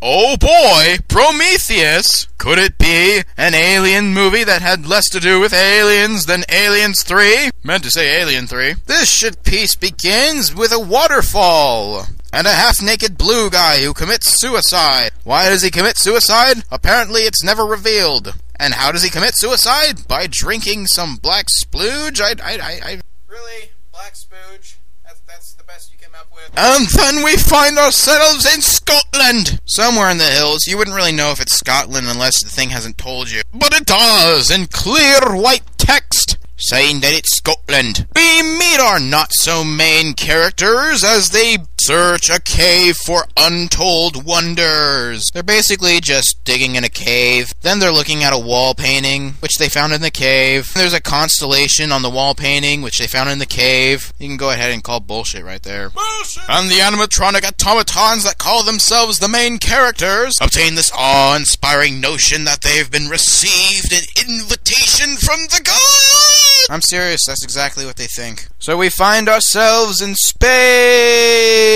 Oh boy, Prometheus! Could it be an alien movie that had less to do with aliens than Aliens 3? Meant to say Alien 3. This shit piece begins with a waterfall and a half-naked blue guy who commits suicide. Why does he commit suicide? Apparently it's never revealed. And how does he commit suicide? By drinking some black splooge? Really? Black spooge? That's the best you came up with? And then we find ourselves in Scotland! Somewhere in the hills. You wouldn't really know if it's Scotland unless the thing hasn't told you. But it does, in clear white text, saying that it's Scotland. We meet our not-so-main characters as they search a cave for untold wonders. They're basically just digging in a cave. Then they're looking at a wall painting, which they found in the cave. There's a constellation on the wall painting, which they found in the cave. You can go ahead and call bullshit right there. Bullshit! And the animatronic automatons that call themselves the main characters obtain this awe-inspiring notion that they've been received an invitation from the gods! I'm serious, that's exactly what they think. So we find ourselves in space!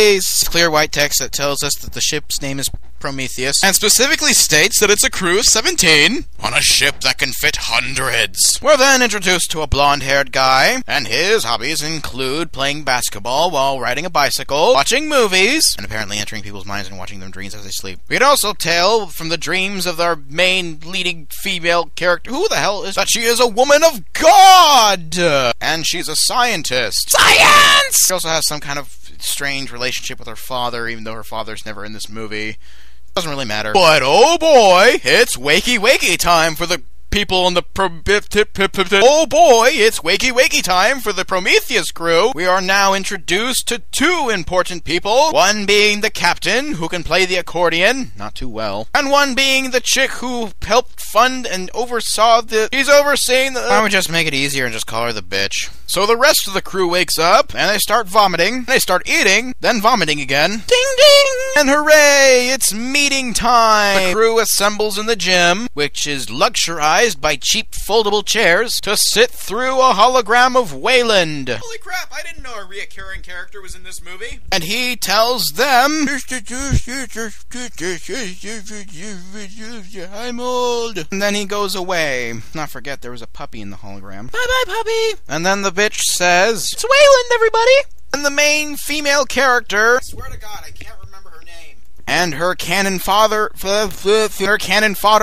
Clear white text that tells us that the ship's name is Prometheus, and specifically states that it's a crew of 17 on a ship that can fit hundreds. We're then introduced to a blonde-haired guy, and his hobbies include playing basketball while riding a bicycle, watching movies, and apparently entering people's minds and watching them dreams as they sleep. We can also tell from the dreams of our main leading female character, who the hell is that she is a woman of God! And she's a scientist. Science! She also has some kind of strange relationship with her father, even though her father's never in this movie. Doesn't really matter. But oh boy, it's wakey time for the people on the oh boy, it's wakey time for the Prometheus crew. We are now introduced to two important people. One being the captain, who can play the accordion, not too well. And one being the chick who helped fund and oversaw he's overseeing the... Why don't we just make it easier and just call her the bitch? So the rest of the crew wakes up, and they start vomiting, they start eating, then vomiting again. Ding ding! And hooray, it's meeting time! The crew assembles in the gym, which is luxurized by cheap foldable chairs, to sit through a hologram of Wayland. Holy crap, I didn't know a reoccurring character was in this movie. And he tells them... I'm old. And then he goes away. Not forget there was a puppy in the hologram. Bye-bye, puppy! And then the bitch says, it's Wayland, everybody! And the main female character... I swear to God, I can't remember her name. And her cannon fodder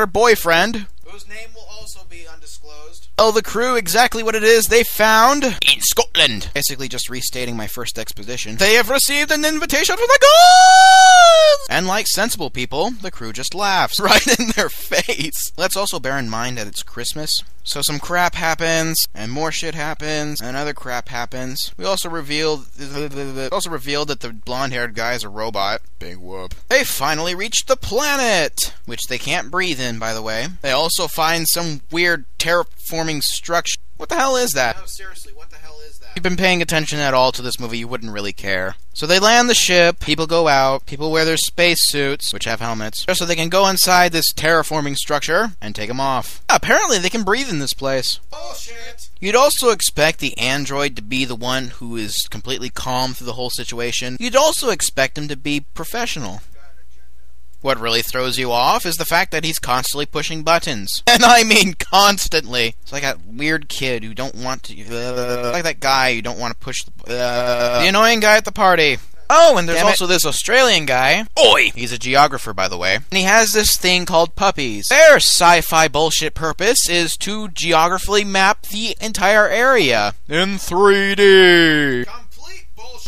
boyfriend... whose name will also be undisclosed. Tell the crew exactly what it is they found in Scotland. Basically just restating my first exposition. They have received an invitation from the gods! And like sensible people, the crew just laughs right in their face. Let's also bear in mind that it's Christmas. So some crap happens, and more shit happens, and other crap happens. We also revealed that the blonde-haired guy is a robot. Big whoop. They finally reached the planet, which they can't breathe in, by the way. They also find some weird terraforming structure. What the hell is that? No, seriously, what the hell is that? If you've been paying attention at all to this movie, you wouldn't really care. So they land the ship, people go out, people wear their space suits, which have helmets, just so they can go inside this terraforming structure and take them off. Apparently they can breathe in this place. Bullshit! You'd also expect the android to be the one who is completely calm through the whole situation. You'd also expect him to be professional. What really throws you off is the fact that he's constantly pushing buttons. And I mean constantly. It's like that weird kid who don't want to... like that guy who don't want to push the annoying guy at the party. Oh, and there's also this Australian guy. Oi! He's a geographer, by the way. And he has this thing called puppies. Their sci-fi bullshit purpose is to geographically map the entire area in 3D.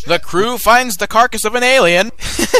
The crew finds the carcass of an alien.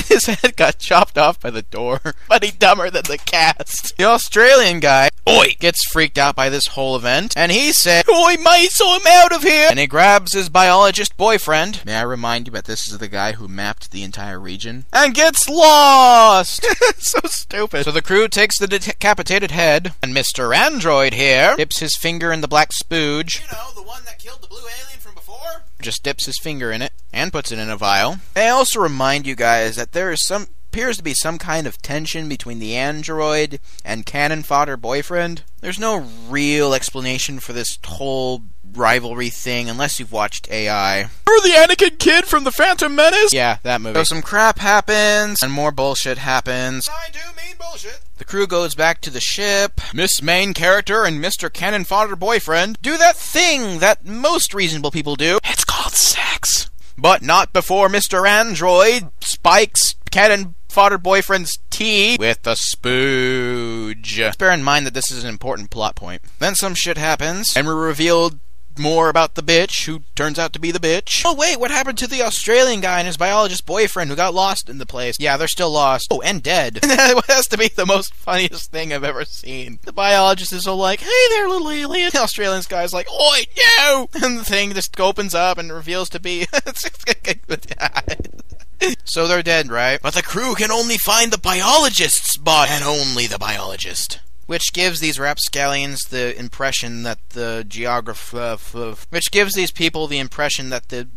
His head got chopped off by the door, but he's dumber than the cast. The Australian guy, oi, gets freaked out by this whole event, and he said, oi mate, so I'm out of here! And he grabs his biologist boyfriend. May I remind you that this is the guy who mapped the entire region? And gets lost! So stupid. So the crew takes the decapitated head, and Mr. Android here dips his finger in the black spooge. You know, the one that killed the blue alien from before? Just dips his finger in it and puts it in a vial. I also remind you guys that there is some appears to be some kind of tension between the android and cannon fodder boyfriend. There's no real explanation for this whole rivalry thing unless you've watched AI. Or the Anakin kid from the Phantom Menace? Yeah, that movie. So some crap happens, and more bullshit happens. I do mean bullshit. The crew goes back to the ship. Miss Main Character and Mr. Cannon Fodder Boyfriend do that thing that most reasonable people do. It's called sex. But not before Mr. Android spikes Cannon Fodder Boyfriend's tea with the spooge. Bear in mind that this is an important plot point. Then some shit happens, and we're revealed more about the bitch, who turns out to be the bitch. Oh wait, what happened to the Australian guy and his biologist boyfriend who got lost in the place? Yeah, they're still lost. Oh, and dead. That has to be the most funniest thing I've ever seen. The biologist is all like, hey there, little alien. The Australian guy's like, oi, no! And the thing just opens up and reveals to be... So they're dead, right? But the crew can only find the biologist's body, and only the biologist. Which gives these rapscallions the impression that the which gives these people the impression that that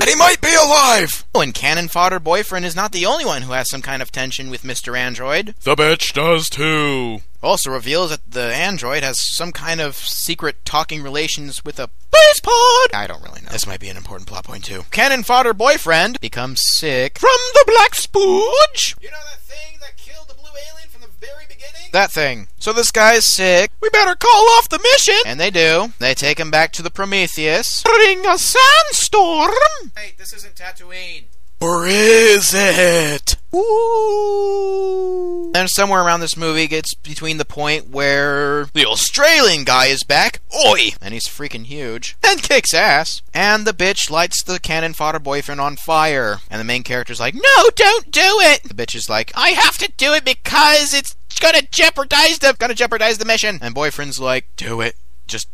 he might be alive! Oh, and Cannon Fodder Boyfriend is not the only one who has some kind of tension with Mr. Android. The bitch does too. Also reveals that the android has some kind of secret talking relations with a space pod! I don't really know. This might be an important plot point too. Cannon Fodder Boyfriend becomes sick from the black spooge! You know that thing that killed the blue alien from the very beginning? That thing. So this guy's sick. We better call off the mission! And they do. They take him back to the Prometheus. During a sandstorm! Hey, this isn't Tatooine. Or is it? Ooh. And somewhere around this movie gets between the point where the Australian guy is back, oi, and he's freaking huge, and kicks ass, and the bitch lights the Cannon Fodder Boyfriend on fire, and the main character's like, no, don't do it! The bitch is like, I have to do it because it's gonna jeopardize the mission, and Boyfriend's like, do it.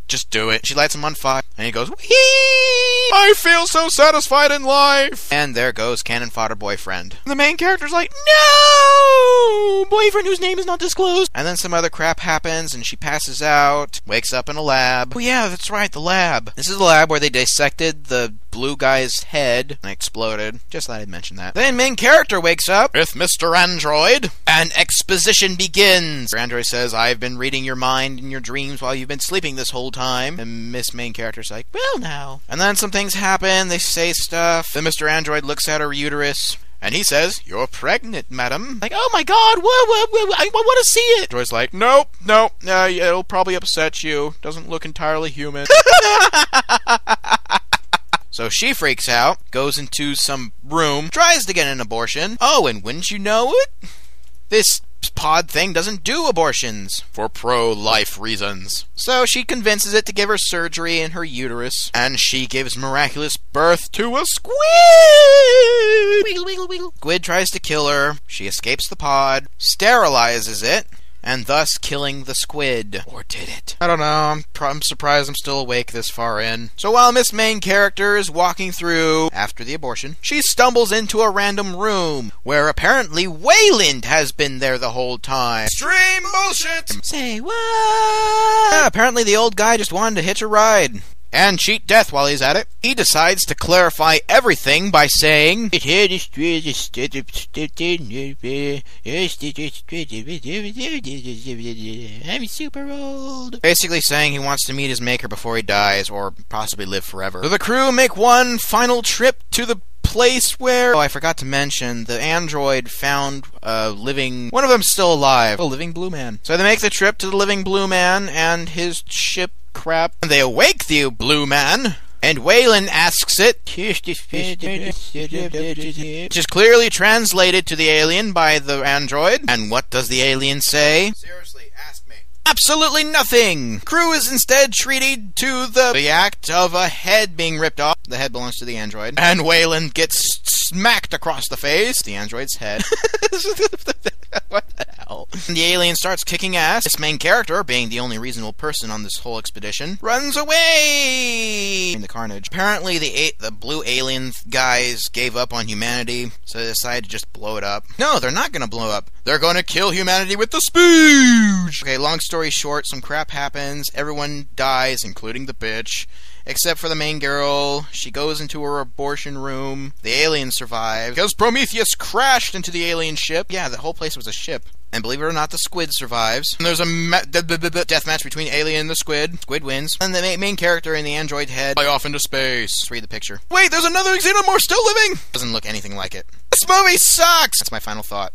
Just do it. She lights him on fire, and he goes, whee! I feel so satisfied in life! And there goes Cannon Fodder Boyfriend. The main character's like, no! Boyfriend whose name is not disclosed. And then some other crap happens, and she passes out, wakes up in a lab. Oh yeah, that's right, the lab. This is the lab where they dissected the blue guy's head and exploded. Just thought I'd mention that. Then main character wakes up with Mr. Android, and exposition begins. Mr. Android says, I've been reading your mind and your dreams while you've been sleeping this whole time. And Miss Main Character's like, well now. And then some things happen, they say stuff. Then Mr. Android looks at her uterus, and he says, you're pregnant, madam. Like, oh my god, whoa, I want to see it. Android's like, nope, it'll probably upset you. Doesn't look entirely human. So she freaks out, goes into some room, tries to get an abortion. Oh, and wouldn't you know it? This pod thing doesn't do abortions for pro-life reasons. So she convinces it to give her surgery in her uterus, and she gives miraculous birth to a squid! Wiggle, wiggle, wiggle. Squid tries to kill her. She escapes the pod, sterilizes it, and thus killing the squid. Or did it? I don't know. I'm surprised I'm still awake this far in. So while Miss Main Character is walking through after the abortion, she stumbles into a random room where apparently Wayland has been there the whole time. Extreme bullshit! Say what? Yeah, apparently the old guy just wanted to hitch a ride and cheat death while he's at it. He decides to clarify everything by saying, I'm super old. Basically saying he wants to meet his maker before he dies, or possibly live forever. So the crew make one final trip to the place where... Oh, I forgot to mention, the android found a living... One of them's still alive. A living blue man. So they make the trip to the living blue man and his ship crap. And they awake the blue man, and Wayland asks it, which is clearly translated to the alien by the android. And what does the alien say? Seriously, ask me. Absolutely nothing! Crew is instead treated to the act of a head being ripped off. The head belongs to the android. And Wayland gets smacked across the face. The android's head. What the hell? The alien starts kicking ass. This main character, being the only reasonable person on this whole expedition, runs away in the carnage. Apparently the blue alien guys gave up on humanity, so they decided to just blow it up. No, they're not gonna blow up. They're gonna kill humanity with the spooge! Okay, long story short, some crap happens. Everyone dies, including the bitch. except for the main girl. She goes into her abortion room. The alien survives because Prometheus crashed into the alien ship. Yeah, the whole place was a ship. And believe it or not, the squid survives. And there's a death match between alien and the squid. Squid wins. And the main character and the android head Fly off into space. Let's read the picture. Wait, there's another xenomorph still living! Doesn't look anything like it. This movie sucks! That's my final thought.